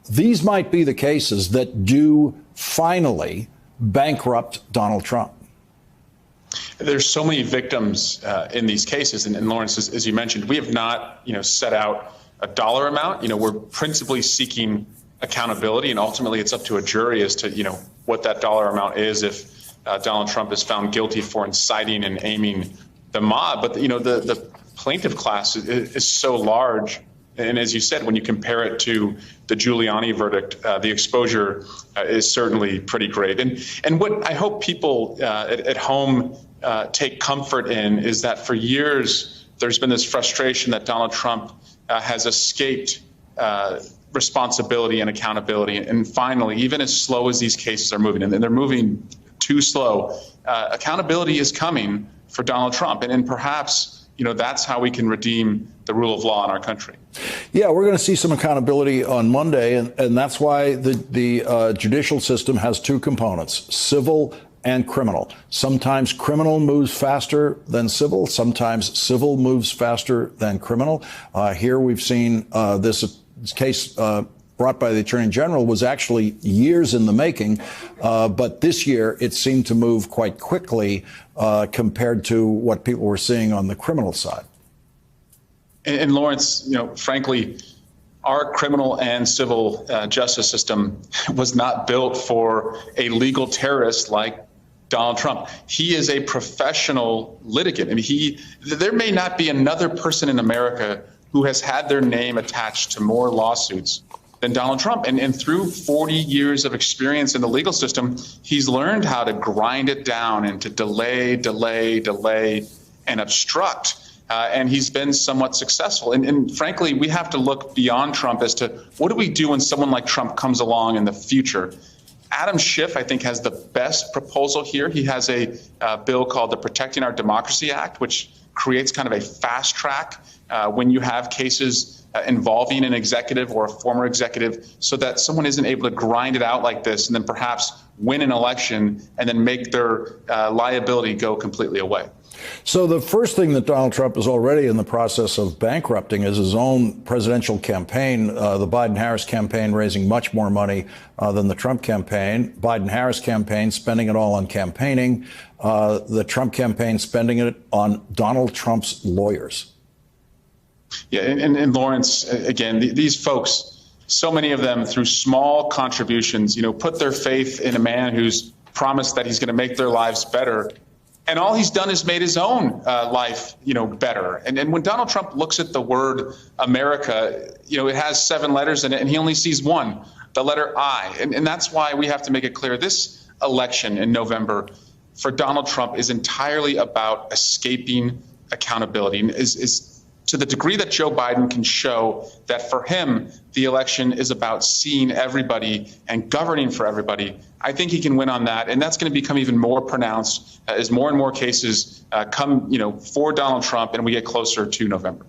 these might be the cases that do finally bankrupt Donald Trump. There's so many victims in these cases, and Lawrence, as you mentioned, we have not, set out a dollar amount. We're principally seeking accountability, and ultimately it's up to a jury as to, what that dollar amount is if Donald Trump is found guilty for inciting and aiming the mob. But, the plaintiff class is so large. And as you said, when you compare it to the Giuliani verdict, the exposure is certainly pretty great. And what I hope people at home take comfort in is that for years there's been this frustration that Donald Trump has escaped responsibility and accountability. And finally, even as slow as these cases are moving, and they're moving too slow, accountability is coming for Donald Trump. And perhaps that's how we can redeem the rule of law in our country. Yeah, we're going to see some accountability on Monday, and that's why the judicial system has two components, civil and criminal. Sometimes criminal moves faster than civil. Sometimes civil moves faster than criminal. Here we've seen this case brought by the Attorney General was actually years in the making, but this year it seemed to move quite quickly compared to what people were seeing on the criminal side. And Lawrence, frankly, our criminal and civil justice system was not built for a legal terrorist like Donald Trump. He is a professional litigant. I mean, there may not be another person in America who has had their name attached to more lawsuits than Donald Trump. And through 40 years of experience in the legal system, he's learned how to grind it down and to delay, and obstruct. And he's been somewhat successful. And frankly, we have to look beyond Trump as to what do we do when someone like Trump comes along in the future. Adam Schiff, I think, has the best proposal here. He has a bill called the Protecting Our Democracy Act, which creates kind of a fast track when you have cases involving an executive or a former executive, so that someone isn't able to grind it out like this and then perhaps win an election and then make their liability go completely away. So the first thing that Donald Trump is already in the process of bankrupting is his own presidential campaign, the Biden-Harris campaign raising much more money than the Trump campaign. Biden-Harris campaign spending it all on campaigning. The Trump campaign spending it on Donald Trump's lawyers. Yeah, and Lawrence, again, these folks, so many of them through small contributions, put their faith in a man who's promised that he's going to make their lives better. And all he's done is made his own life, better. And when Donald Trump looks at the word America, it has 7 letters in it, and he only sees one, the letter I. And that's why we have to make it clear this election in November for Donald Trump is entirely about escaping accountability. And is to the degree that Joe Biden can show that for him, the election is about seeing everybody and governing for everybody, I think he can win on that. And that's going to become even more pronounced as more and more cases come, for Donald Trump and we get closer to November.